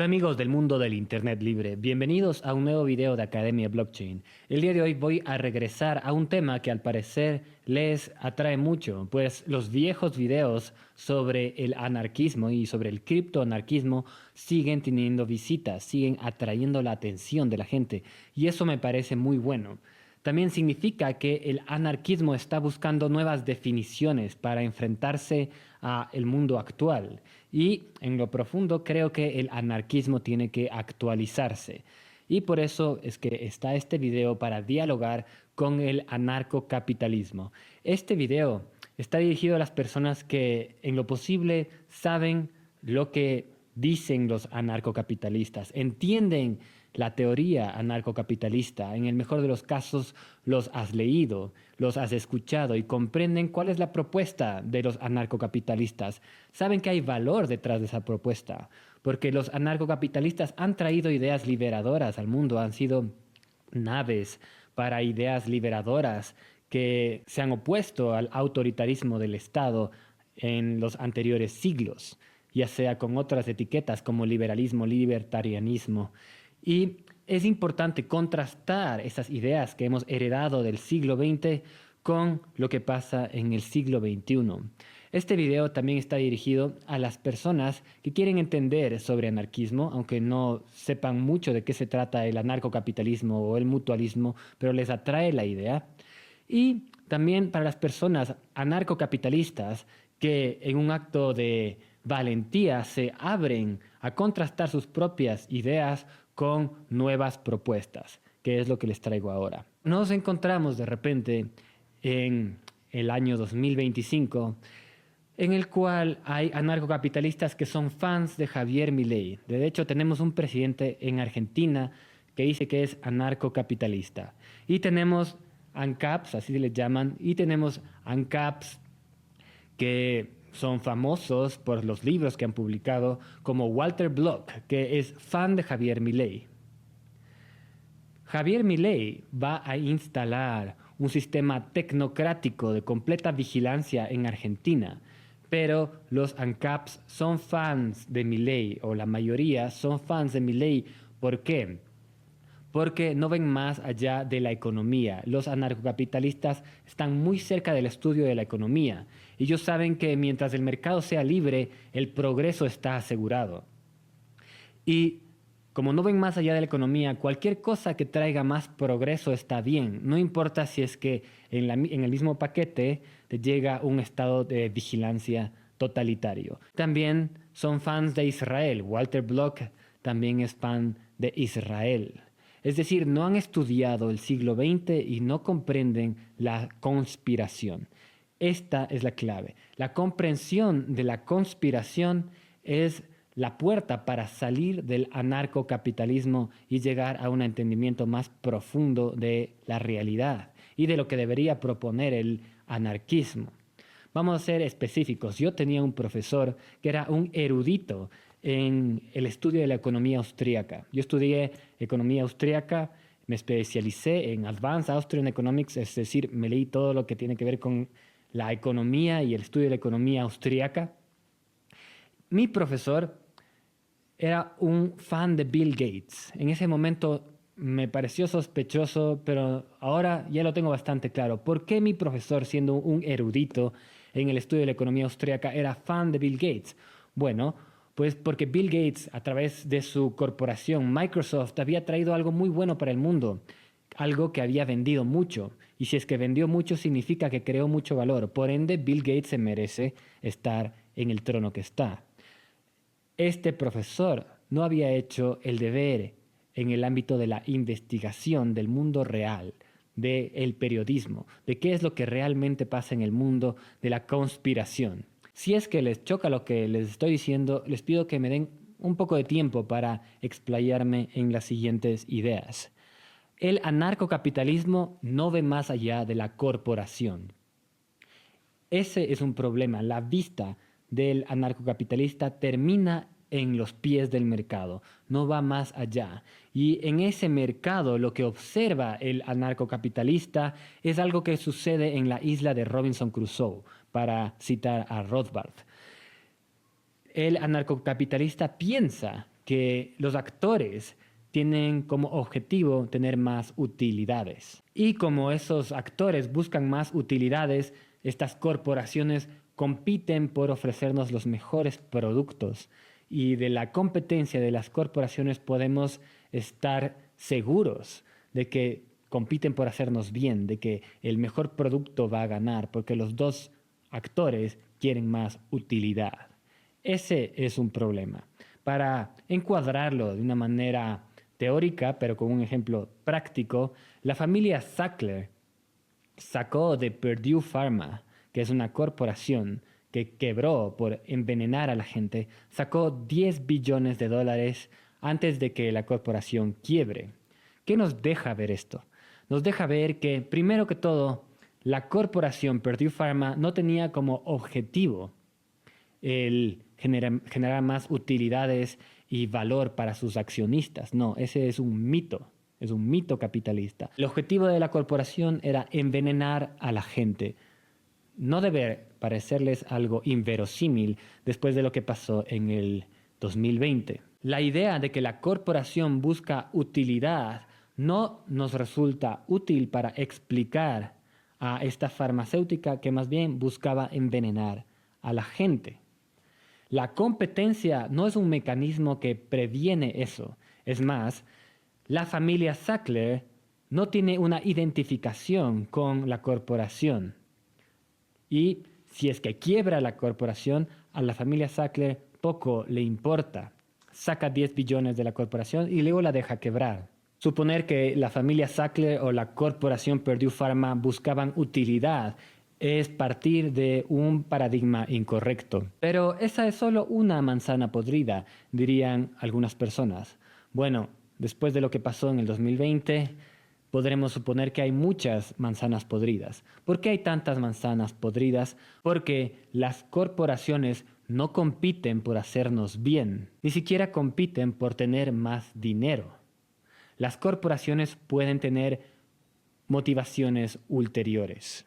Hola amigos del mundo del Internet libre, bienvenidos a un nuevo video de Academia Blockchain. El día de hoy voy a regresar a un tema que al parecer les atrae mucho, pues los viejos videos sobre el anarquismo y sobre el criptoanarquismo siguen teniendo visitas, siguen atrayendo la atención de la gente y eso me parece muy bueno. También significa que el anarquismo está buscando nuevas definiciones para enfrentarse a el mundo actual. Y en lo profundo creo que el anarquismo tiene que actualizarse. Y por eso es que está este video para dialogar con el anarcocapitalismo. Este video está dirigido a las personas que en lo posible saben lo que dicen los anarcocapitalistas, entienden la teoría anarcocapitalista. En el mejor de los casos los has leído, los has escuchado y comprenden cuál es la propuesta de los anarcocapitalistas. Saben que hay valor detrás de esa propuesta, porque los anarcocapitalistas han traído ideas liberadoras al mundo, han sido naves para ideas liberadoras que se han opuesto al autoritarismo del Estado en los anteriores siglos, ya sea con otras etiquetas como liberalismo, libertarianismo. Y es importante contrastar esas ideas que hemos heredado del siglo XX con lo que pasa en el siglo XXI. Este video también está dirigido a las personas que quieren entender sobre anarquismo, aunque no sepan mucho de qué se trata el anarcocapitalismo o el mutualismo, pero les atrae la idea. Y también para las personas anarcocapitalistas que en un acto de valentía se abren a contrastar sus propias ideas con nuevas propuestas, que es lo que les traigo ahora. Nos encontramos de repente en el año 2025, en el cual hay anarcocapitalistas que son fans de Javier Milei. De hecho, tenemos un presidente en Argentina que dice que es anarcocapitalista. Y tenemos ANCAPs, así se les llaman, y tenemos ANCAPs que son famosos por los libros que han publicado, como Walter Block, que es fan de Javier Milei. Javier Milei va a instalar un sistema tecnocrático de completa vigilancia en Argentina, pero los ANCAPs son fans de Milei, o la mayoría son fans de Milei. ¿Por qué? Porque no ven más allá de la economía. Los anarcocapitalistas están muy cerca del estudio de la economía. Ellos saben que mientras el mercado sea libre, el progreso está asegurado. Y como no ven más allá de la economía, cualquier cosa que traiga más progreso está bien. No importa si es que en el mismo paquete te llega un estado de vigilancia totalitario. También son fans de Israel. Walter Block también es fan de Israel. Es decir, no han estudiado el siglo XX y no comprenden la conspiración. Esta es la clave. La comprensión de la conspiración es la puerta para salir del anarcocapitalismo y llegar a un entendimiento más profundo de la realidad y de lo que debería proponer el anarquismo. Vamos a ser específicos. Yo tenía un profesor que era un erudito en el estudio de la economía austríaca. Yo estudié economía austríaca, me especialicé en Advanced Austrian Economics, es decir, me leí todo lo que tiene que ver con la economía y el estudio de la economía austríaca. Mi profesor era un fan de Bill Gates. En ese momento me pareció sospechoso, pero ahora ya lo tengo bastante claro. ¿Por qué mi profesor, siendo un erudito en el estudio de la economía austríaca, era fan de Bill Gates? Bueno, pues porque Bill Gates, a través de su corporación Microsoft, había traído algo muy bueno para el mundo, algo que había vendido mucho. Y si es que vendió mucho, significa que creó mucho valor. Por ende, Bill Gates se merece estar en el trono que está. Este profesor no había hecho el deber en el ámbito de la investigación del mundo real, del periodismo, de qué es lo que realmente pasa en el mundo de la conspiración. Si es que les choca lo que les estoy diciendo, les pido que me den un poco de tiempo para explayarme en las siguientes ideas. El anarcocapitalismo no ve más allá de la corporación. Ese es un problema. La vista del anarcocapitalista termina en los pies del mercado, no va más allá. Y en ese mercado lo que observa el anarcocapitalista es algo que sucede en la isla de Robinson Crusoe, para citar a Rothbard. El anarcocapitalista piensa que los actores tienen como objetivo tener más utilidades. Y como esos actores buscan más utilidades, estas corporaciones compiten por ofrecernos los mejores productos. Y de la competencia de las corporaciones podemos estar seguros de que compiten por hacernos bien, de que el mejor producto va a ganar, porque los dos actores quieren más utilidad. Ese es un problema. Para encuadrarlo de una manera teórica, pero con un ejemplo práctico, la familia Sackler sacó de Purdue Pharma, que es una corporación que quebró por envenenar a la gente, sacó $10 billones antes de que la corporación quiebre. ¿Qué nos deja ver esto? Nos deja ver que, primero que todo, la corporación Purdue Pharma no tenía como objetivo el generar más utilidades y valor para sus accionistas. No, ese es un mito capitalista. El objetivo de la corporación era envenenar a la gente. No debe parecerles algo inverosímil después de lo que pasó en el 2020. La idea de que la corporación busca utilidad no nos resulta útil para explicar a esta farmacéutica que más bien buscaba envenenar a la gente. La competencia no es un mecanismo que previene eso. Es más, la familia Sackler no tiene una identificación con la corporación. Y si es que quiebra la corporación, a la familia Sackler poco le importa. Saca 10 billones de la corporación y luego la deja quebrar. Suponer que la familia Sackler o la corporación Purdue Pharma buscaban utilidad es partir de un paradigma incorrecto. Pero esa es solo una manzana podrida, dirían algunas personas. Bueno, después de lo que pasó en el 2020, podremos suponer que hay muchas manzanas podridas. ¿Por qué hay tantas manzanas podridas? Porque las corporaciones no compiten por hacernos bien, ni siquiera compiten por tener más dinero. Las corporaciones pueden tener motivaciones ulteriores.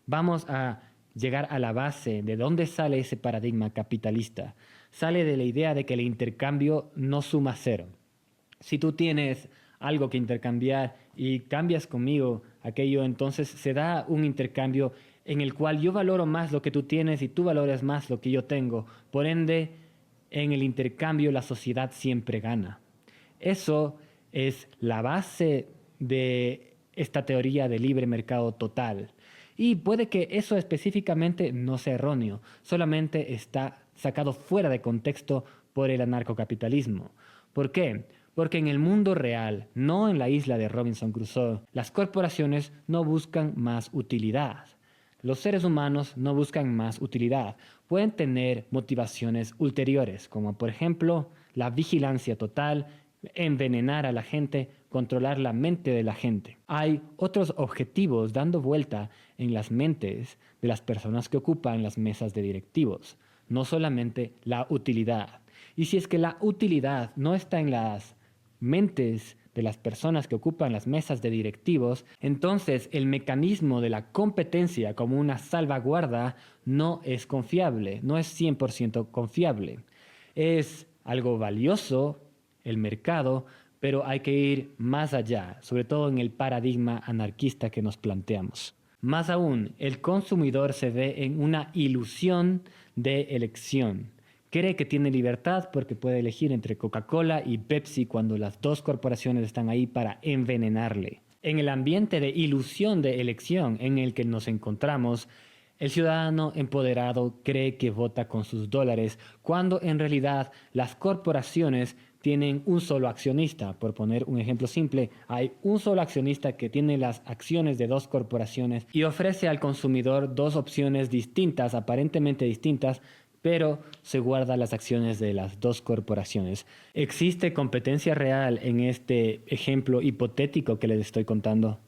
Vamos a llegar a la base de dónde sale ese paradigma capitalista. Sale de la idea de que el intercambio no suma cero. Si tú tienes algo que intercambiar y cambias conmigo aquello, entonces se da un intercambio en el cual yo valoro más lo que tú tienes y tú valoras más lo que yo tengo. Por ende, en el intercambio la sociedad siempre gana. Eso es la base de esta teoría de libre mercado total. Y puede que eso específicamente no sea erróneo, solamente está sacado fuera de contexto por el anarcocapitalismo. ¿Por qué? Porque en el mundo real, no en la isla de Robinson Crusoe, las corporaciones no buscan más utilidad. Los seres humanos no buscan más utilidad. Pueden tener motivaciones ulteriores, como por ejemplo la vigilancia total, envenenar a la gente, controlar la mente de la gente. Hay otros objetivos dando vuelta en las mentes de las personas que ocupan las mesas de directivos, no solamente la utilidad. Y si es que la utilidad no está en las mentes de las personas que ocupan las mesas de directivos, entonces el mecanismo de la competencia como una salvaguarda no es confiable, no es 100% confiable. Es algo valioso, el mercado, pero hay que ir más allá, sobre todo en el paradigma anarquista que nos planteamos. Más aún, el consumidor se ve en una ilusión de elección. Cree que tiene libertad porque puede elegir entre Coca-Cola y Pepsi cuando las dos corporaciones están ahí para envenenarle. En el ambiente de ilusión de elección en el que nos encontramos, el ciudadano empoderado cree que vota con sus dólares, cuando en realidad las corporaciones tienen un solo accionista. Por poner un ejemplo simple, hay un solo accionista que tiene las acciones de dos corporaciones y ofrece al consumidor dos opciones distintas, aparentemente distintas, pero se guarda las acciones de las dos corporaciones. ¿Existe competencia real en este ejemplo hipotético que les estoy contando?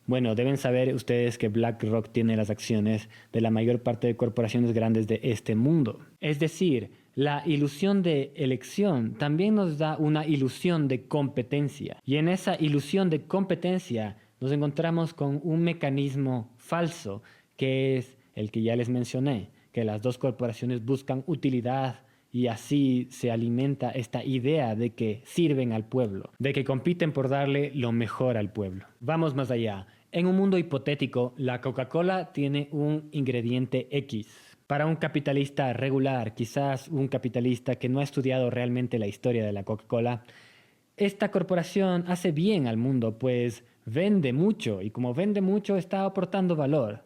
Bueno, deben saber ustedes que BlackRock tiene las acciones de la mayor parte de corporaciones grandes de este mundo. Es decir, la ilusión de elección también nos da una ilusión de competencia. Y en esa ilusión de competencia nos encontramos con un mecanismo falso, que es el que ya les mencioné, que las dos corporaciones buscan utilidad y así se alimenta esta idea de que sirven al pueblo, de que compiten por darle lo mejor al pueblo. Vamos más allá. En un mundo hipotético, la Coca-Cola tiene un ingrediente X. Para un capitalista regular, quizás un capitalista que no ha estudiado realmente la historia de la Coca-Cola, esta corporación hace bien al mundo, pues vende mucho y como vende mucho está aportando valor.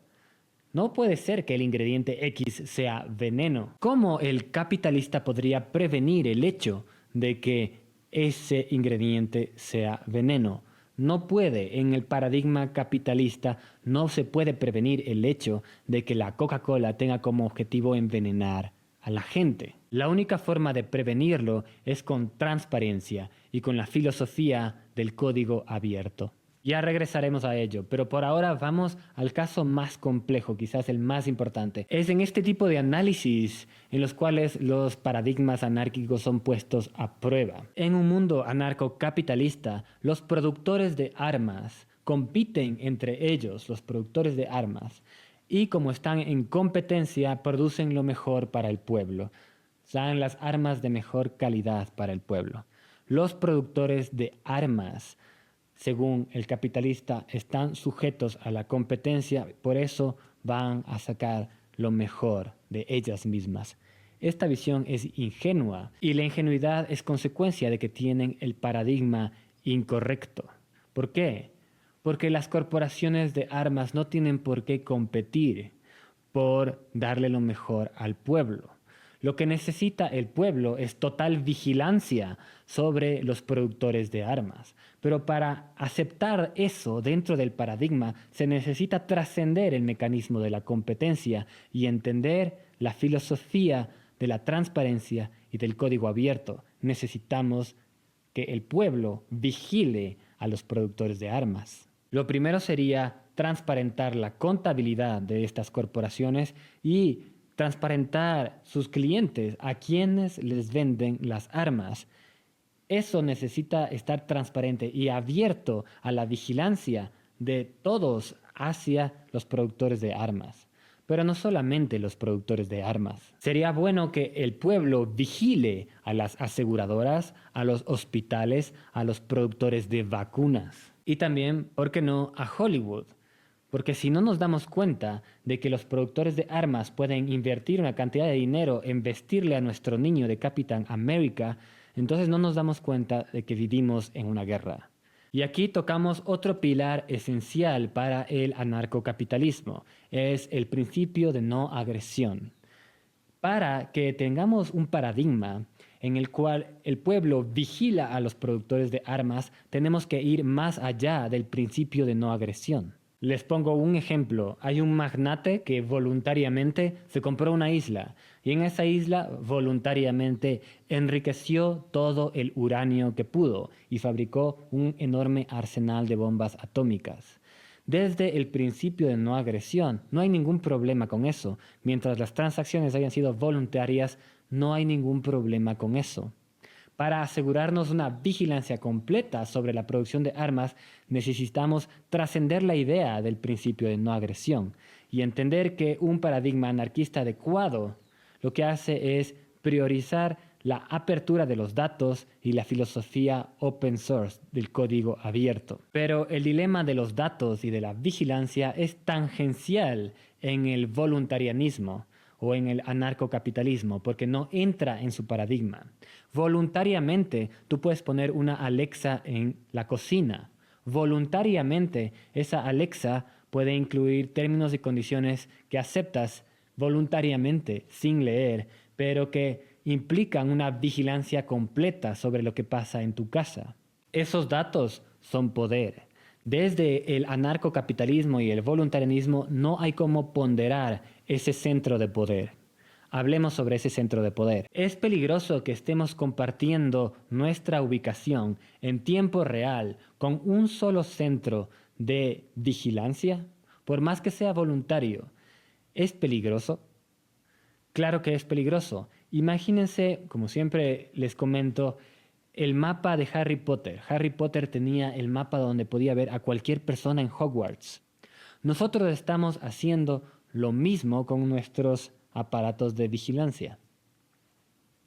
No puede ser que el ingrediente X sea veneno. ¿Cómo el capitalista podría prevenir el hecho de que ese ingrediente sea veneno? No puede, en el paradigma capitalista, no se puede prevenir el hecho de que la Coca-Cola tenga como objetivo envenenar a la gente. La única forma de prevenirlo es con transparencia y con la filosofía del código abierto. Ya regresaremos a ello, pero por ahora vamos al caso más complejo, quizás el más importante. Es en este tipo de análisis en los cuales los paradigmas anárquicos son puestos a prueba. En un mundo anarcocapitalista, los productores de armas compiten entre ellos, los productores de armas, y como están en competencia, producen lo mejor para el pueblo. Dan las armas de mejor calidad para el pueblo. Los productores de armas, según el capitalista, están sujetos a la competencia, por eso van a sacar lo mejor de ellas mismas. Esta visión es ingenua y la ingenuidad es consecuencia de que tienen el paradigma incorrecto. ¿Por qué? Porque las corporaciones de armas no tienen por qué competir por darle lo mejor al pueblo. Lo que necesita el pueblo es total vigilancia sobre los productores de armas. Pero para aceptar eso dentro del paradigma se necesita trascender el mecanismo de la competencia y entender la filosofía de la transparencia y del código abierto. Necesitamos que el pueblo vigile a los productores de armas. Lo primero sería transparentar la contabilidad de estas corporaciones y transparentar sus clientes, a quienes les venden las armas. Eso necesita estar transparente y abierto a la vigilancia de todos hacia los productores de armas. Pero no solamente los productores de armas. Sería bueno que el pueblo vigile a las aseguradoras, a los hospitales, a los productores de vacunas. Y también, ¿por qué no?, a Hollywood. Porque si no nos damos cuenta de que los productores de armas pueden invertir una cantidad de dinero en vestirle a nuestro niño de Capitán América, entonces no nos damos cuenta de que vivimos en una guerra. Y aquí tocamos otro pilar esencial para el anarcocapitalismo, es el principio de no agresión. Para que tengamos un paradigma en el cual el pueblo vigila a los productores de armas, tenemos que ir más allá del principio de no agresión. Les pongo un ejemplo. Hay un magnate que voluntariamente se compró una isla y en esa isla voluntariamente enriqueció todo el uranio que pudo y fabricó un enorme arsenal de bombas atómicas. Desde el principio de no agresión, no hay ningún problema con eso. Mientras las transacciones hayan sido voluntarias, no hay ningún problema con eso. Para asegurarnos una vigilancia completa sobre la producción de armas, necesitamos trascender la idea del principio de no agresión y entender que un paradigma anarquista adecuado lo que hace es priorizar la apertura de los datos y la filosofía open source del código abierto. Pero el dilema de los datos y de la vigilancia es tangencial en el voluntarianismo o en el anarcocapitalismo, porque no entra en su paradigma. Voluntariamente, tú puedes poner una Alexa en la cocina. Voluntariamente, esa Alexa puede incluir términos y condiciones que aceptas voluntariamente, sin leer, pero que implican una vigilancia completa sobre lo que pasa en tu casa. Esos datos son poder. Desde el anarcocapitalismo y el voluntarianismo no hay cómo ponderar ese centro de poder. Hablemos sobre ese centro de poder. Es peligroso que estemos compartiendo nuestra ubicación en tiempo real con un solo centro de vigilancia, por más que sea voluntario. ¿Es peligroso? Claro que es peligroso. Imagínense, como siempre les comento, el mapa de Harry Potter. Harry Potter tenía el mapa donde podía ver a cualquier persona en Hogwarts. Nosotros estamos haciendo lo mismo con nuestros aparatos de vigilancia.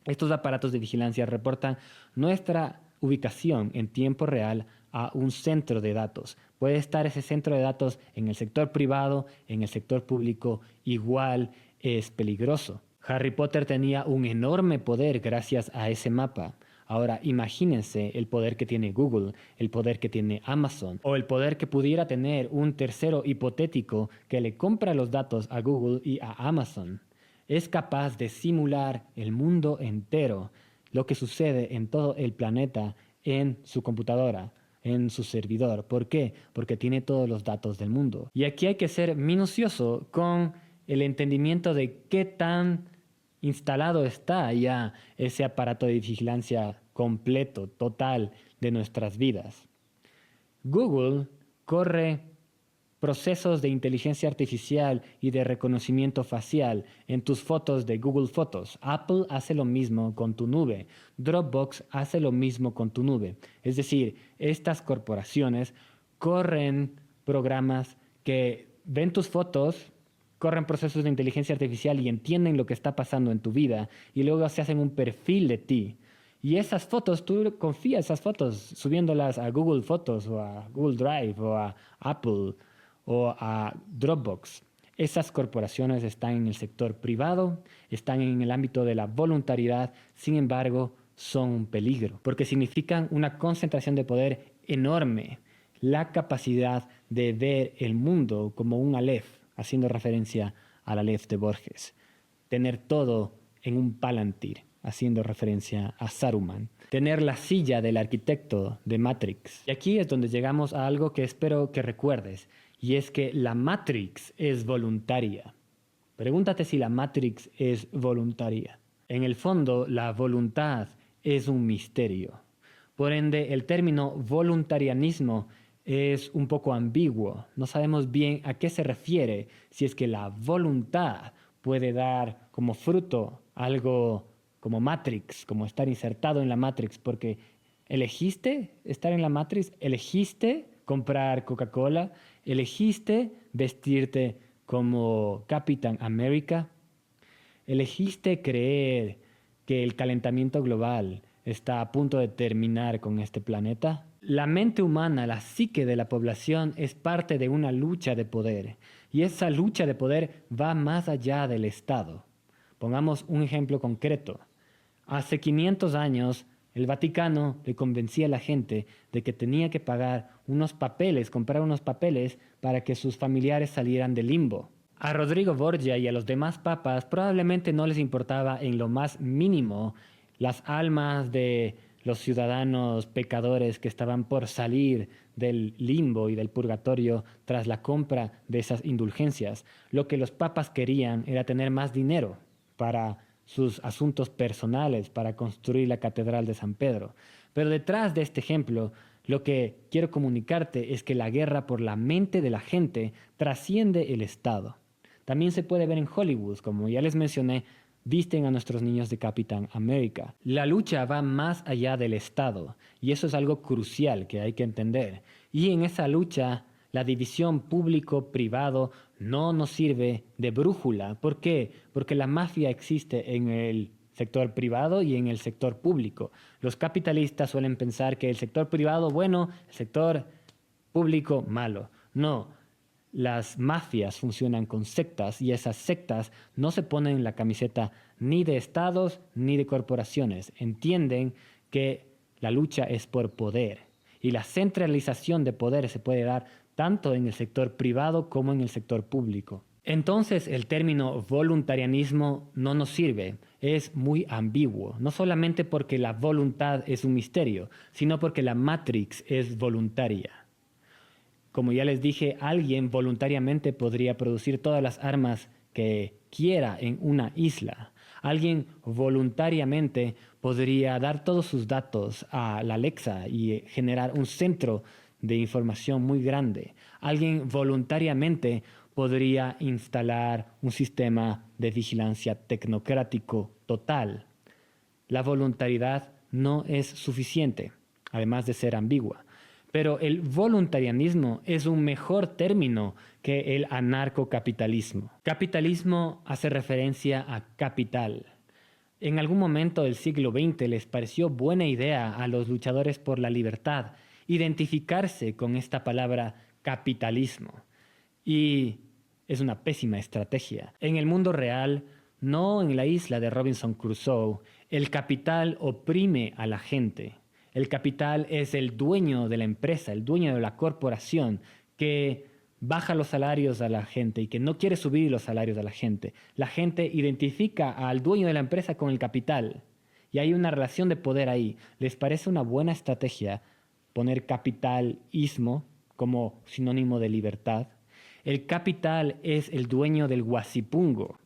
Estos aparatos de vigilancia reportan nuestra ubicación en tiempo real a un centro de datos. Puede estar ese centro de datos en el sector privado, en el sector público, igual es peligroso. Harry Potter tenía un enorme poder gracias a ese mapa. Ahora imagínense el poder que tiene Google, el poder que tiene Amazon o el poder que pudiera tener un tercero hipotético que le compra los datos a Google y a Amazon. Es capaz de simular el mundo entero, lo que sucede en todo el planeta en su computadora, en su servidor. ¿Por qué? Porque tiene todos los datos del mundo. Y aquí hay que ser minucioso con el entendimiento de qué tan instalado está ya ese aparato de vigilancia completo, total de nuestras vidas. Google corre procesos de inteligencia artificial y de reconocimiento facial en tus fotos de Google Fotos. Apple hace lo mismo con tu nube. Dropbox hace lo mismo con tu nube. Es decir, estas corporaciones corren programas que ven tus fotos, corren procesos de inteligencia artificial y entienden lo que está pasando en tu vida y luego se hacen un perfil de ti. Y esas fotos, tú confías esas fotos subiéndolas a Google Fotos o a Google Drive o a Apple o a Dropbox. Esas corporaciones están en el sector privado, están en el ámbito de la voluntariedad, sin embargo, son un peligro, porque significan una concentración de poder enorme, la capacidad de ver el mundo como un Aleph, haciendo referencia al Aleph de Borges, tener todo en un Palantir, haciendo referencia a Saruman, tener la silla del arquitecto de Matrix. Y aquí es donde llegamos a algo que espero que recuerdes, y es que la Matrix es voluntaria. Pregúntate si la Matrix es voluntaria. En el fondo, la voluntad es un misterio. Por ende, el término voluntarianismo es un poco ambiguo. No sabemos bien a qué se refiere, si es que la voluntad puede dar como fruto algo como Matrix, como estar insertado en la Matrix, porque elegiste estar en la Matrix, elegiste comprar Coca-Cola, elegiste vestirte como Capitán América, elegiste creer que el calentamiento global está a punto de terminar con este planeta. La mente humana, la psique de la población es parte de una lucha de poder y esa lucha de poder va más allá del Estado. Pongamos un ejemplo concreto. Hace 500 años el Vaticano le convencía a la gente de que tenía que pagar unos papeles, comprar unos papeles para que sus familiares salieran del limbo. A Rodrigo Borgia y a los demás papas probablemente no les importaba en lo más mínimo las almas de los ciudadanos pecadores que estaban por salir del limbo y del purgatorio tras la compra de esas indulgencias. Lo que los papas querían era tener más dinero para sus asuntos personales, para construir la Catedral de San Pedro. Pero detrás de este ejemplo, lo que quiero comunicarte es que la guerra por la mente de la gente trasciende el Estado. También se puede ver en Hollywood, como ya les mencioné, visten a nuestros niños de Capitán América. La lucha va más allá del Estado y eso es algo crucial que hay que entender. Y en esa lucha, la división público-privado no nos sirve de brújula. ¿Por qué? Porque la mafia existe en el sector privado y en el sector público. Los capitalistas suelen pensar que el sector privado, bueno, el sector público, malo. No. Las mafias funcionan con sectas y esas sectas no se ponen en la camiseta ni de estados ni de corporaciones. Entienden que la lucha es por poder y la centralización de poder se puede dar tanto en el sector privado como en el sector público. Entonces el término voluntarianismo no nos sirve, es muy ambiguo, no solamente porque la voluntad es un misterio, sino porque la Matrix es voluntaria. Como ya les dije, alguien voluntariamente podría producir todas las armas que quiera en una isla. Alguien voluntariamente podría dar todos sus datos a la Alexa y generar un centro de información muy grande. Alguien voluntariamente podría instalar un sistema de vigilancia tecnocrático total. La voluntariedad no es suficiente, además de ser ambigua. Pero el voluntarianismo es un mejor término que el anarcocapitalismo. Capitalismo hace referencia a capital. En algún momento del siglo XX les pareció buena idea a los luchadores por la libertad identificarse con esta palabra capitalismo. Y es una pésima estrategia. En el mundo real, no en la isla de Robinson Crusoe, el capital oprime a la gente. El capital es el dueño de la empresa, el dueño de la corporación que baja los salarios a la gente y que no quiere subir los salarios a la gente. La gente identifica al dueño de la empresa con el capital y hay una relación de poder ahí. ¿Les parece una buena estrategia poner capitalismo como sinónimo de libertad? El capital es el dueño del guasipungo.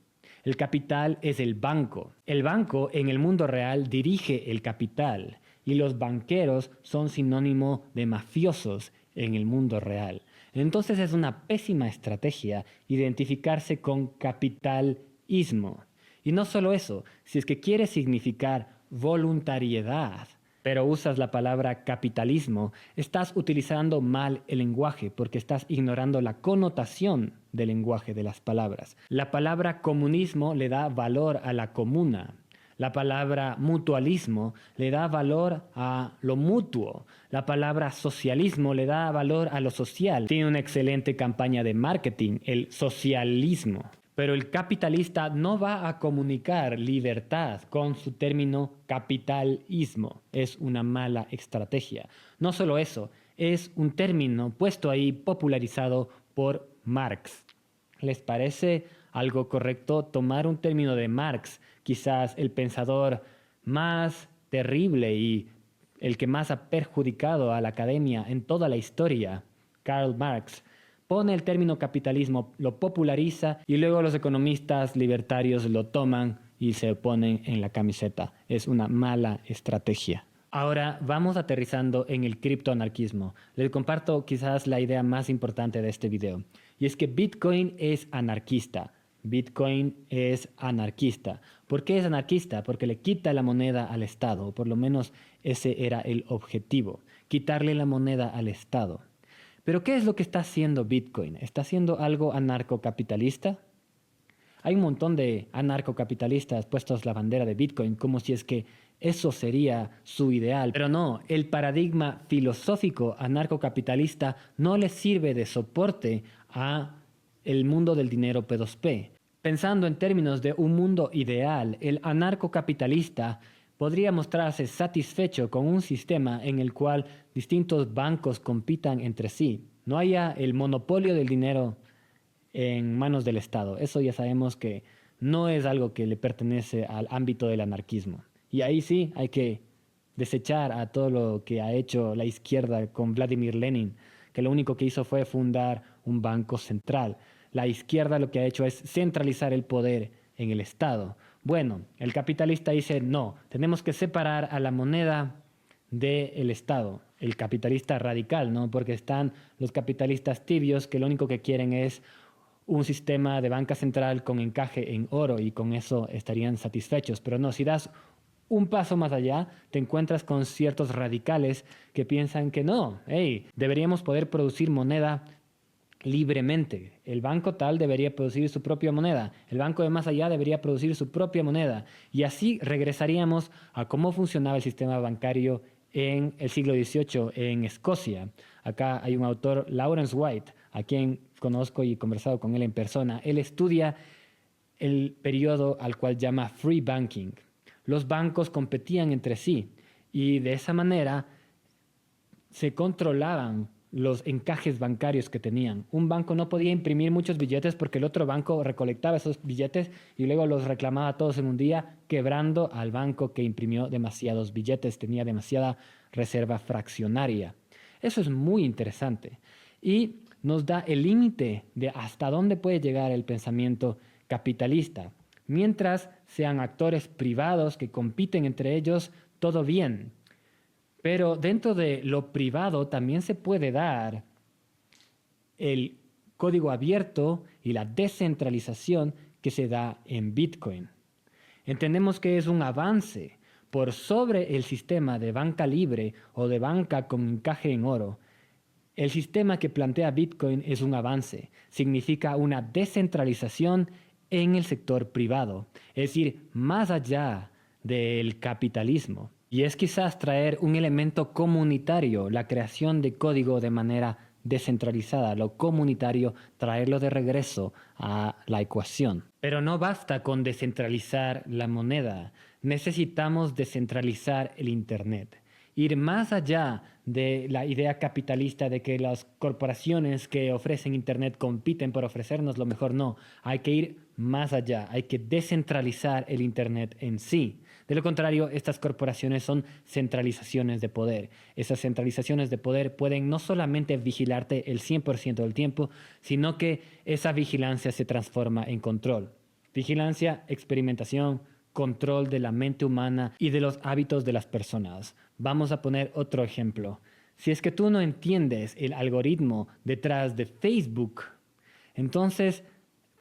El capital es el banco. El banco en el mundo real dirige el capital y los banqueros son sinónimo de mafiosos en el mundo real. Entonces es una pésima estrategia identificarse con capitalismo. Y no solo eso, si es que quieres significar voluntariedad, pero usas la palabra capitalismo, estás utilizando mal el lenguaje porque estás ignorando la connotación del lenguaje de las palabras. La palabra comunismo le da valor a la comuna. La palabra mutualismo le da valor a lo mutuo. La palabra socialismo le da valor a lo social. Tiene una excelente campaña de marketing, el socialismo. Pero el capitalista no va a comunicar libertad con su término capitalismo. Es una mala estrategia. No solo eso, es un término puesto ahí popularizado por Marx. ¿Les parece algo correcto tomar un término de Marx, quizás el pensador más terrible y el que más ha perjudicado a la academia en toda la historia, Karl Marx? Pone el término capitalismo, lo populariza y luego los economistas libertarios lo toman y se ponen en la camiseta. Es una mala estrategia. Ahora vamos aterrizando en el criptoanarquismo. Les comparto quizás la idea más importante de este video. Y es que Bitcoin es anarquista. Bitcoin es anarquista. ¿Por qué es anarquista? Porque le quita la moneda al Estado. O por lo menos ese era el objetivo. Quitarle la moneda al Estado. Pero ¿qué es lo que está haciendo Bitcoin? ¿Está haciendo algo anarcocapitalista? Hay un montón de anarcocapitalistas puestos la bandera de Bitcoin como si es que eso sería su ideal. Pero no, el paradigma filosófico anarcocapitalista no le sirve de soporte a el mundo del dinero P2P. Pensando en términos de un mundo ideal, el anarcocapitalista podría mostrarse satisfecho con un sistema en el cual distintos bancos compitan entre sí. No haya el monopolio del dinero en manos del Estado. Eso ya sabemos que no es algo que le pertenece al ámbito del anarquismo. Y ahí sí hay que desechar a todo lo que ha hecho la izquierda con Vladimir Lenin, que lo único que hizo fue fundar un banco central. La izquierda lo que ha hecho es centralizar el poder en el Estado. Bueno, el capitalista dice no, tenemos que separar a la moneda del Estado. El capitalista radical, ¿no? Porque están los capitalistas tibios que lo único que quieren es un sistema de banca central con encaje en oro y con eso estarían satisfechos. Pero no, si das un paso más allá, te encuentras con ciertos radicales que piensan que no, hey, deberíamos poder producir moneda libremente. El banco tal debería producir su propia moneda. El banco de más allá debería producir su propia moneda. Y así regresaríamos a cómo funcionaba el sistema bancario en el siglo XVIII en Escocia. Acá hay un autor, Lawrence White, a quien conozco y he conversado con él en persona. Él estudia el periodo al cual llama free banking. Los bancos competían entre sí y de esa manera se controlaban los encajes bancarios que tenían. Un banco no podía imprimir muchos billetes porque el otro banco recolectaba esos billetes y luego los reclamaba todos en un día, quebrando al banco que imprimió demasiados billetes, tenía demasiada reserva fraccionaria. Eso es muy interesante y nos da el límite de hasta dónde puede llegar el pensamiento capitalista. Mientras sean actores privados que compiten entre ellos, todo bien. Pero dentro de lo privado también se puede dar el código abierto y la descentralización que se da en Bitcoin. Entendemos que es un avance por sobre el sistema de banca libre o de banca con encaje en oro. El sistema que plantea Bitcoin es un avance, significa una descentralización en el sector privado, es decir, más allá del capitalismo. Y es quizás traer un elemento comunitario, la creación de código de manera descentralizada, lo comunitario, traerlo de regreso a la ecuación. Pero no basta con descentralizar la moneda, necesitamos descentralizar el Internet. Ir más allá de la idea capitalista de que las corporaciones que ofrecen Internet compiten por ofrecernos lo mejor, no, hay que ir más allá, hay que descentralizar el Internet en sí. De lo contrario, estas corporaciones son centralizaciones de poder. Esas centralizaciones de poder pueden no solamente vigilarte el 100% del tiempo, sino que esa vigilancia se transforma en control. Vigilancia, experimentación, control de la mente humana y de los hábitos de las personas. Vamos a poner otro ejemplo. Si es que tú no entiendes el algoritmo detrás de Facebook, entonces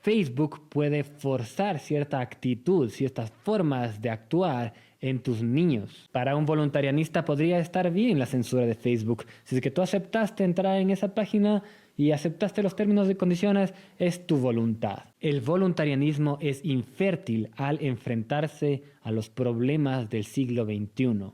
Facebook puede forzar cierta actitud, ciertas formas de actuar en tus niños. Para un voluntarianista podría estar bien la censura de Facebook. Si es que tú aceptaste entrar en esa página y aceptaste los términos y condiciones, es tu voluntad. El voluntarianismo es infértil al enfrentarse a los problemas del siglo XXI.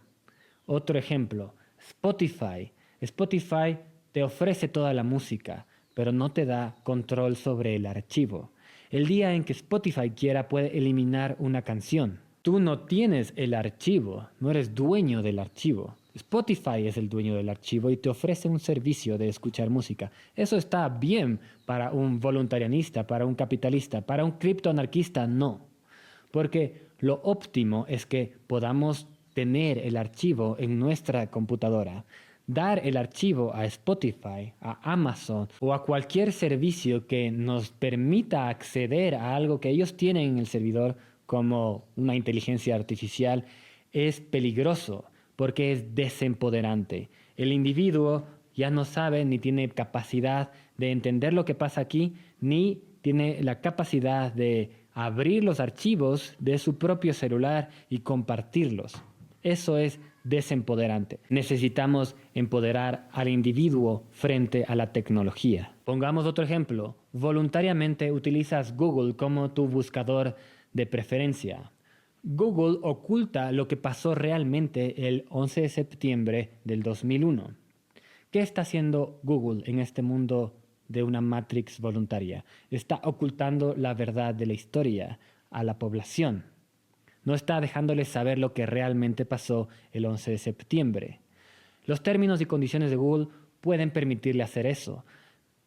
Otro ejemplo, Spotify. Spotify te ofrece toda la música, pero no te da control sobre el archivo. El día en que Spotify quiera puede eliminar una canción. Tú no tienes el archivo, no eres dueño del archivo. Spotify es el dueño del archivo y te ofrece un servicio de escuchar música. Eso está bien para un voluntarianista, para un capitalista, para un criptoanarquista no. Porque lo óptimo es que podamos tener el archivo en nuestra computadora. Dar el archivo a Spotify, a Amazon o a cualquier servicio que nos permita acceder a algo que ellos tienen en el servidor, como una inteligencia artificial, es peligroso porque es desempoderante. El individuo ya no sabe ni tiene capacidad de entender lo que pasa aquí, ni tiene la capacidad de abrir los archivos de su propio celular y compartirlos. Eso es desempoderante. Necesitamos empoderar al individuo frente a la tecnología. Pongamos otro ejemplo. Voluntariamente utilizas Google como tu buscador de preferencia. Google oculta lo que pasó realmente el 11 de septiembre del 2001. ¿Qué está haciendo Google en este mundo de una matrix voluntaria? Está ocultando la verdad de la historia a la población. No está dejándoles saber lo que realmente pasó el 11 de septiembre. Los términos y condiciones de Google pueden permitirle hacer eso,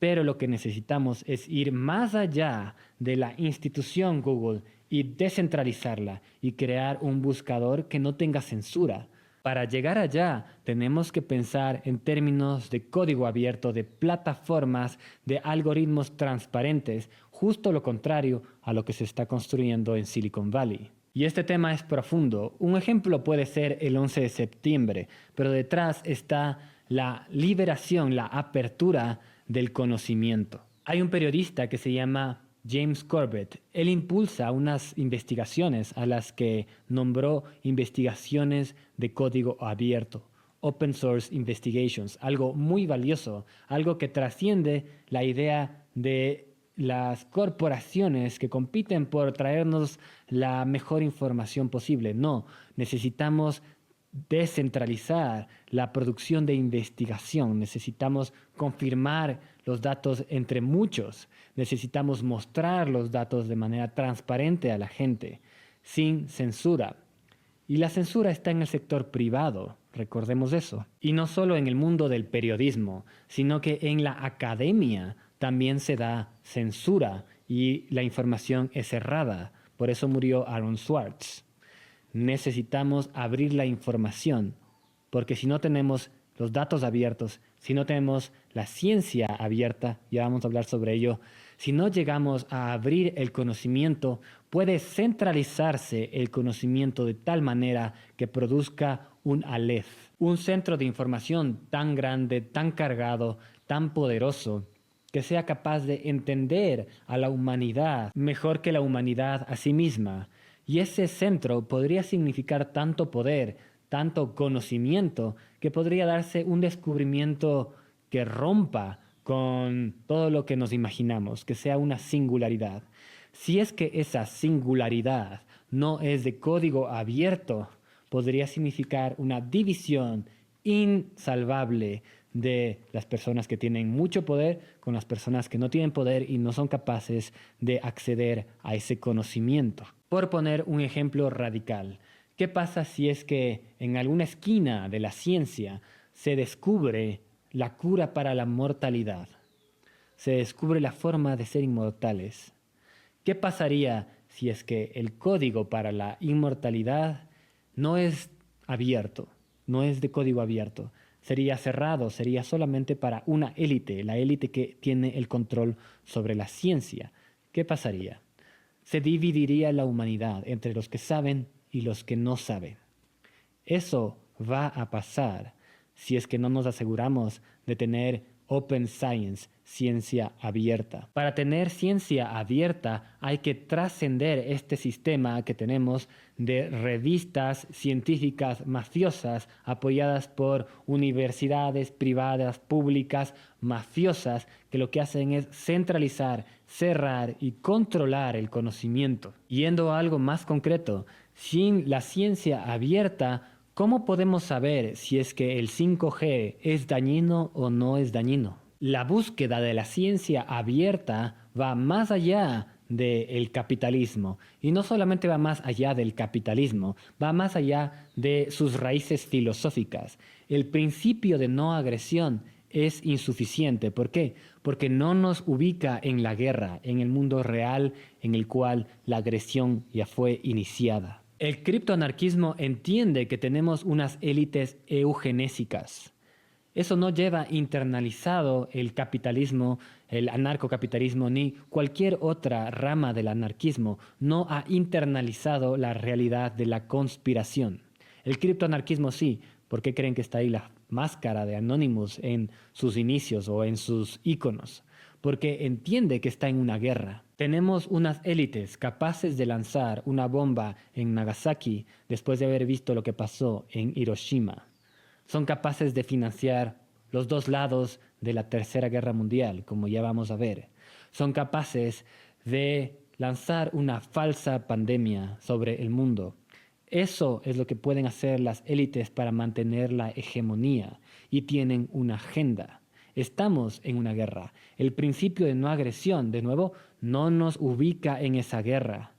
pero lo que necesitamos es ir más allá de la institución Google y descentralizarla y crear un buscador que no tenga censura. Para llegar allá tenemos que pensar en términos de código abierto, de plataformas, de algoritmos transparentes, justo lo contrario a lo que se está construyendo en Silicon Valley. Y este tema es profundo. Un ejemplo puede ser el 11 de septiembre, pero detrás está la liberación, la apertura del conocimiento. Hay un periodista que se llama James Corbett. Él impulsa unas investigaciones a las que nombró investigaciones de código abierto, Open Source Investigations, algo muy valioso, algo que trasciende la idea de las corporaciones que compiten por traernos la mejor información posible. No, necesitamos descentralizar la producción de investigación, necesitamos confirmar los datos entre muchos, necesitamos mostrar los datos de manera transparente a la gente, sin censura. Y la censura está en el sector privado, recordemos eso. Y no solo en el mundo del periodismo, sino que en la academia también se da censura y la información es cerrada. Por eso murió Aaron Swartz. Necesitamos abrir la información, porque si no tenemos los datos abiertos, si no tenemos la ciencia abierta, ya vamos a hablar sobre ello, si no llegamos a abrir el conocimiento, puede centralizarse el conocimiento de tal manera que produzca un Aleph, un centro de información tan grande, tan cargado, tan poderoso, que sea capaz de entender a la humanidad mejor que la humanidad a sí misma. Y ese centro podría significar tanto poder, tanto conocimiento, que podría darse un descubrimiento que rompa con todo lo que nos imaginamos, que sea una singularidad. Si es que esa singularidad no es de código abierto, podría significar una división insalvable de las personas que tienen mucho poder con las personas que no tienen poder y no son capaces de acceder a ese conocimiento. Por poner un ejemplo radical, ¿qué pasa si es que en alguna esquina de la ciencia se descubre la cura para la mortalidad? Se descubre la forma de ser inmortales. ¿Qué pasaría si es que el código para la inmortalidad no es abierto, no es de código abierto? Sería cerrado, sería solamente para una élite, la élite que tiene el control sobre la ciencia. ¿Qué pasaría? Se dividiría la humanidad entre los que saben y los que no saben. Eso va a pasar si es que no nos aseguramos de tener Open Science, ciencia abierta. Para tener ciencia abierta hay que trascender este sistema que tenemos de revistas científicas mafiosas apoyadas por universidades privadas, públicas, mafiosas, que lo que hacen es centralizar, cerrar y controlar el conocimiento. Yendo a algo más concreto, sin la ciencia abierta, ¿cómo podemos saber si es que el 5G es dañino o no es dañino? La búsqueda de la ciencia abierta va más allá del capitalismo. Y no solamente va más allá del capitalismo, va más allá de sus raíces filosóficas. El principio de no agresión es insuficiente. ¿Por qué? Porque no nos ubica en la guerra, en el mundo real en el cual la agresión ya fue iniciada. El criptoanarquismo entiende que tenemos unas élites eugenésicas. Eso no lleva internalizado el capitalismo, el anarcocapitalismo, ni cualquier otra rama del anarquismo. No ha internalizado la realidad de la conspiración. El criptoanarquismo sí. ¿Por qué creen que está ahí la máscara de Anonymous en sus inicios o en sus íconos? Porque entiende que está en una guerra. Tenemos unas élites capaces de lanzar una bomba en Nagasaki después de haber visto lo que pasó en Hiroshima. Son capaces de financiar los dos lados de la Tercera Guerra Mundial, como ya vamos a ver. Son capaces de lanzar una falsa pandemia sobre el mundo. Eso es lo que pueden hacer las élites para mantener la hegemonía y tienen una agenda. Estamos en una guerra. El principio de no agresión, de nuevo, no nos ubica en esa guerra.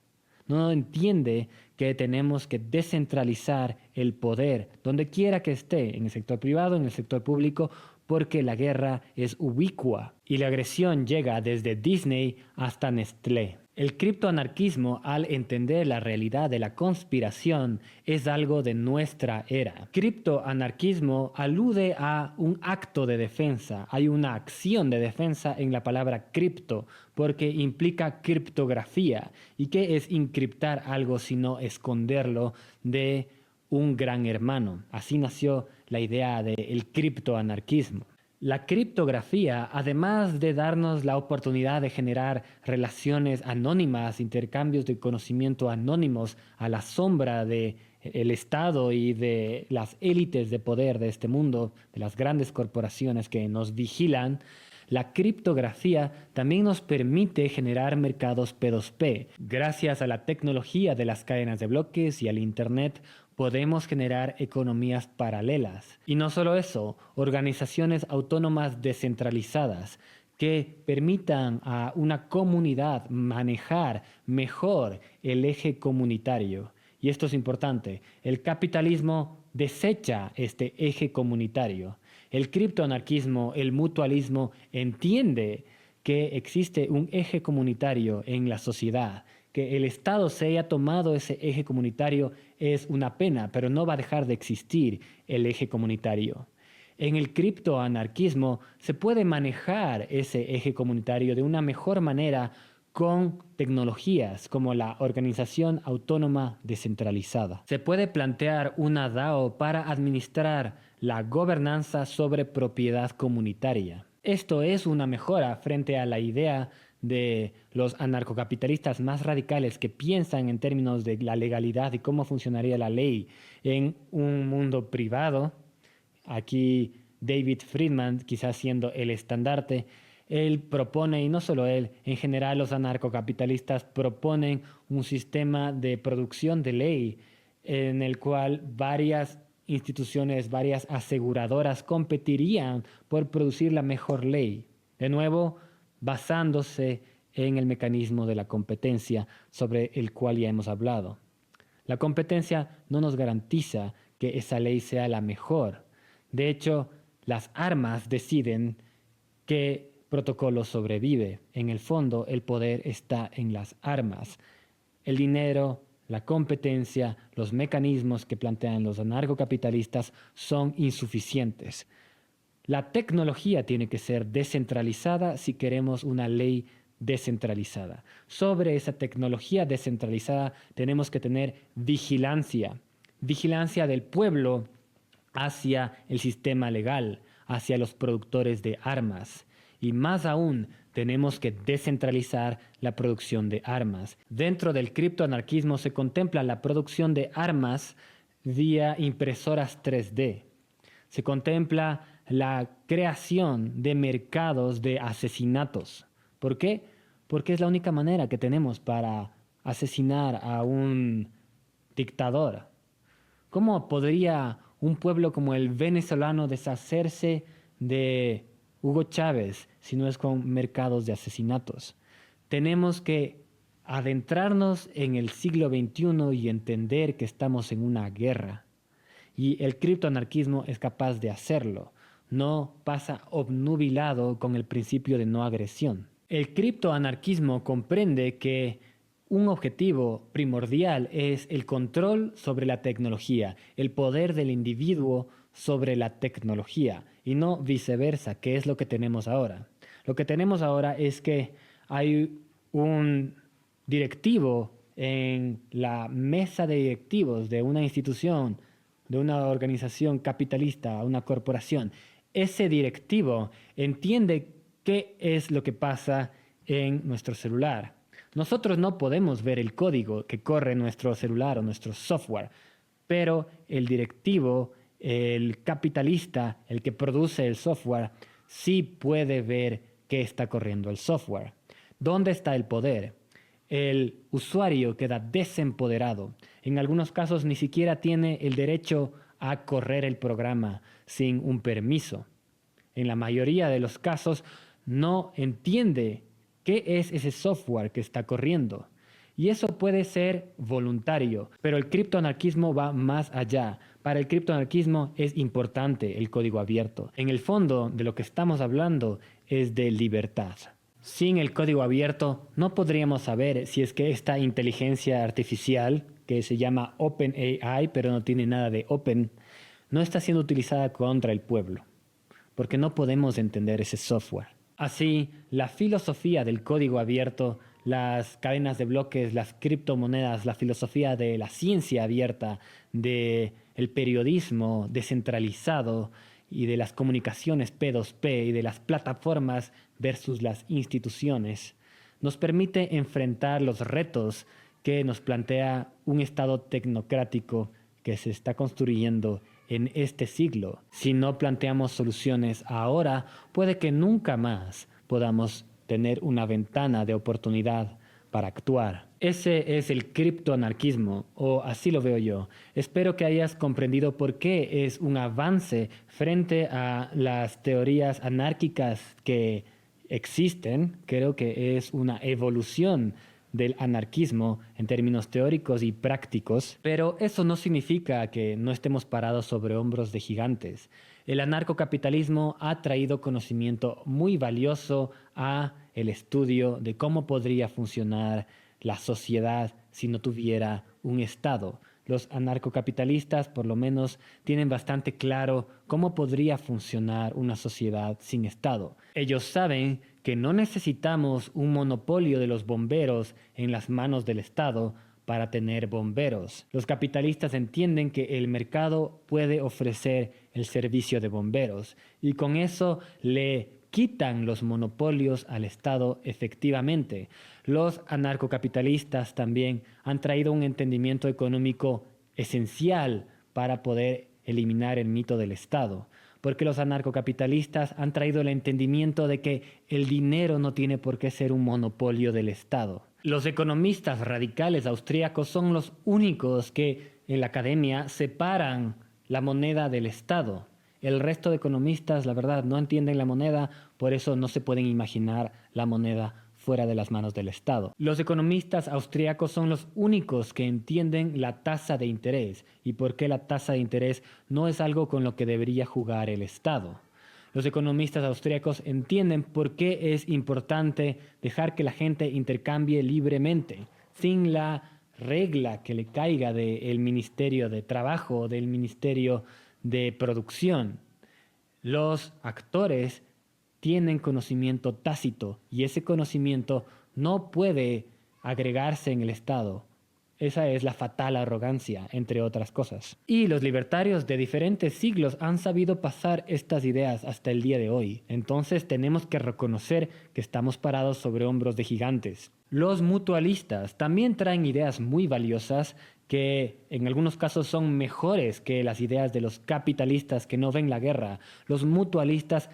No entiende que tenemos que descentralizar el poder donde quiera que esté, en el sector privado, en el sector público, porque la guerra es ubicua y la agresión llega desde Disney hasta Nestlé. El criptoanarquismo, al entender la realidad de la conspiración, es algo de nuestra era. Criptoanarquismo alude a un acto de defensa. Hay una acción de defensa en la palabra cripto, porque implica criptografía. ¿Y qué es encriptar algo sino esconderlo de un gran hermano? Así nació la idea del criptoanarquismo. La criptografía, además de darnos la oportunidad de generar relaciones anónimas, intercambios de conocimiento anónimos a la sombra del Estado y de las élites de poder de este mundo, de las grandes corporaciones que nos vigilan, la criptografía también nos permite generar mercados P2P. Gracias a la tecnología de las cadenas de bloques y al Internet, podemos generar economías paralelas. Y no solo eso, organizaciones autónomas descentralizadas que permitan a una comunidad manejar mejor el eje comunitario. Y esto es importante, el capitalismo desecha este eje comunitario. El criptoanarquismo, el mutualismo, entiende que existe un eje comunitario en la sociedad. Que el Estado se haya tomado ese eje comunitario es una pena, pero no va a dejar de existir el eje comunitario. En el criptoanarquismo se puede manejar ese eje comunitario de una mejor manera con tecnologías como la organización autónoma descentralizada. Se puede plantear una DAO para administrar la gobernanza sobre propiedad comunitaria. Esto es una mejora frente a la idea de los anarcocapitalistas más radicales que piensan en términos de la legalidad y cómo funcionaría la ley en un mundo privado. Aquí David Friedman, quizás siendo el estandarte, Él propone, y no solo él, en general los anarcocapitalistas proponen un sistema de producción de ley en el cual varias instituciones, varias aseguradoras competirían por producir la mejor ley. De nuevo, basándose en el mecanismo de la competencia sobre el cual ya hemos hablado. La competencia no nos garantiza que esa ley sea la mejor. De hecho, las armas deciden qué protocolo sobrevive. En el fondo, el poder está en las armas. El dinero, la competencia, los mecanismos que plantean los anarcocapitalistas son insuficientes. La tecnología tiene que ser descentralizada si queremos una ley descentralizada. Sobre esa tecnología descentralizada tenemos que tener vigilancia, vigilancia del pueblo hacia el sistema legal, hacia los productores de armas. Y más aún, tenemos que descentralizar la producción de armas. Dentro del criptoanarquismo se contempla la producción de armas vía impresoras 3D. Se contempla la creación de mercados de asesinatos. ¿Por qué? Porque es la única manera que tenemos para asesinar a un dictador. ¿Cómo podría un pueblo como el venezolano deshacerse de Hugo Chávez si no es con mercados de asesinatos? Tenemos que adentrarnos en el siglo XXI y entender que estamos en una guerra. Y el criptoanarquismo es capaz de hacerlo. No pasa obnubilado con el principio de no agresión. El criptoanarquismo comprende que un objetivo primordial es el control sobre la tecnología, el poder del individuo sobre la tecnología y no viceversa, que es lo que tenemos ahora. Lo que tenemos ahora es que hay un directivo en la mesa de directivos de una institución, de una organización capitalista, una corporación. Ese directivo entiende qué es lo que pasa en nuestro celular. Nosotros no podemos ver el código que corre en nuestro celular o nuestro software, pero el directivo, el capitalista, el que produce el software, sí puede ver qué está corriendo el software. ¿Dónde está el poder? El usuario queda desempoderado. En algunos casos ni siquiera tiene el derecho a correr el programa sin un permiso. En la mayoría de los casos no entiende qué es ese software que está corriendo. Y eso puede ser voluntario, pero el criptoanarquismo va más allá. Para el criptoanarquismo es importante el código abierto. En el fondo de lo que estamos hablando es de libertad. Sin el código abierto no podríamos saber si es que esta inteligencia artificial, que se llama OpenAI, pero no tiene nada de open, no está siendo utilizada contra el pueblo, porque no podemos entender ese software. Así, la filosofía del código abierto, las cadenas de bloques, las criptomonedas, la filosofía de la ciencia abierta, del periodismo descentralizado y de las comunicaciones P2P y de las plataformas versus las instituciones, nos permite enfrentar los retos que nos plantea un Estado tecnocrático que se está construyendo en este siglo. Si no planteamos soluciones ahora, puede que nunca más podamos tener una ventana de oportunidad para actuar. Ese es el criptoanarquismo, o así lo veo yo. Espero que hayas comprendido por qué es un avance frente a las teorías anárquicas que existen. Creo que es una evolución del anarquismo en términos teóricos y prácticos, pero eso no significa que no estemos parados sobre hombros de gigantes. El anarcocapitalismo ha traído conocimiento muy valioso a el estudio de cómo podría funcionar la sociedad si no tuviera un Estado. Los anarcocapitalistas, por lo menos, tienen bastante claro cómo podría funcionar una sociedad sin Estado. Ellos saben que no necesitamos un monopolio de los bomberos en las manos del Estado para tener bomberos. Los capitalistas entienden que el mercado puede ofrecer el servicio de bomberos y con eso le quitan los monopolios al Estado efectivamente. Los anarcocapitalistas también han traído un entendimiento económico esencial para poder eliminar el mito del Estado. porque los anarcocapitalistas han traído el entendimiento de que el dinero no tiene por qué ser un monopolio del Estado. Los economistas radicales austríacos son los únicos que en la academia separan la moneda del Estado. El resto de economistas, la verdad, no entienden la moneda, por eso no se pueden imaginar la moneda fuera de las manos del Estado. Los economistas austríacos son los únicos que entienden la tasa de interés y por qué la tasa de interés no es algo con lo que debería jugar el Estado. Los economistas austríacos entienden por qué es importante dejar que la gente intercambie libremente, sin la regla que le caiga del Ministerio de Trabajo o del Ministerio de Producción. Los actores tienen conocimiento tácito y ese conocimiento no puede agregarse en el Estado. Esa es la fatal arrogancia, entre otras cosas. Y los libertarios de diferentes siglos han sabido pasar estas ideas hasta el día de hoy. Entonces tenemos que reconocer que estamos parados sobre hombros de gigantes. Los mutualistas también traen ideas muy valiosas que en algunos casos son mejores que las ideas de los capitalistas que no ven la guerra. Los mutualistas,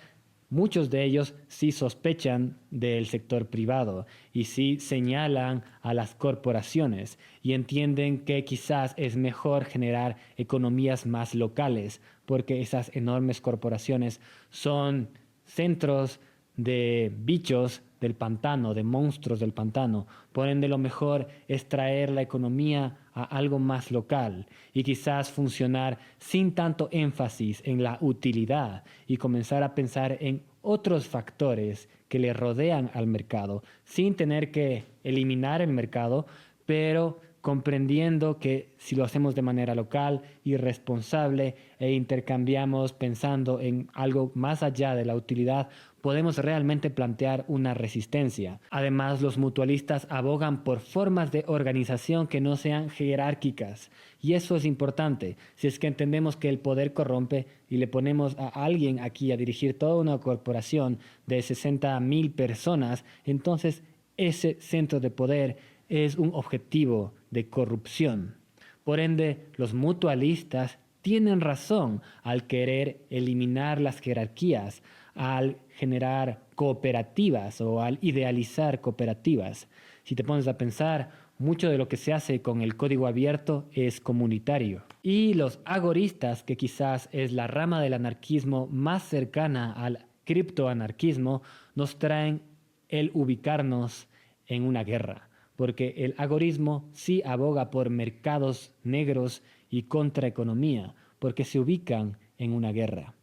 muchos de ellos sí sospechan del sector privado y sí señalan a las corporaciones y entienden que quizás es mejor generar economías más locales porque esas enormes corporaciones son centros de bichos del pantano, de monstruos del pantano. Por ende, lo mejor es traer la economía a algo más local y quizás funcionar sin tanto énfasis en la utilidad y comenzar a pensar en otros factores que le rodean al mercado, sin tener que eliminar el mercado, pero comprendiendo que si lo hacemos de manera local y responsable e intercambiamos pensando en algo más allá de la utilidad, podemos realmente plantear una resistencia. Además, los mutualistas abogan por formas de organización que no sean jerárquicas. Y eso es importante. Si es que entendemos que el poder corrompe y le ponemos a alguien aquí a dirigir toda una corporación de 60,000 personas, entonces ese centro de poder es un objetivo de corrupción. Por ende, los mutualistas tienen razón al querer eliminar las jerarquías, al generar cooperativas o al idealizar cooperativas. Si te pones a pensar, mucho de lo que se hace con el código abierto es comunitario. Y los agoristas, que quizás es la rama del anarquismo más cercana al criptoanarquismo, nos traen el ubicarnos en una guerra, porque el agorismo sí aboga por mercados negros y contraeconomía, porque se ubican en una guerra.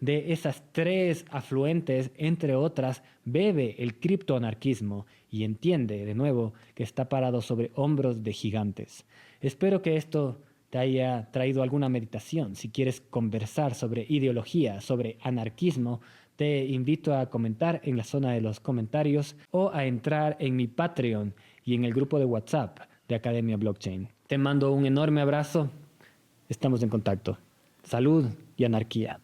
De esas tres afluentes, entre otras, bebe el criptoanarquismo y entiende, de nuevo, que está parado sobre hombros de gigantes. Espero que esto te haya traído alguna meditación. Si quieres conversar sobre ideología, sobre anarquismo, te invito a comentar en la zona de los comentarios o a entrar en mi Patreon y en el grupo de WhatsApp de Academia Blockchain. Te mando un enorme abrazo. Estamos en contacto. Salud y anarquía.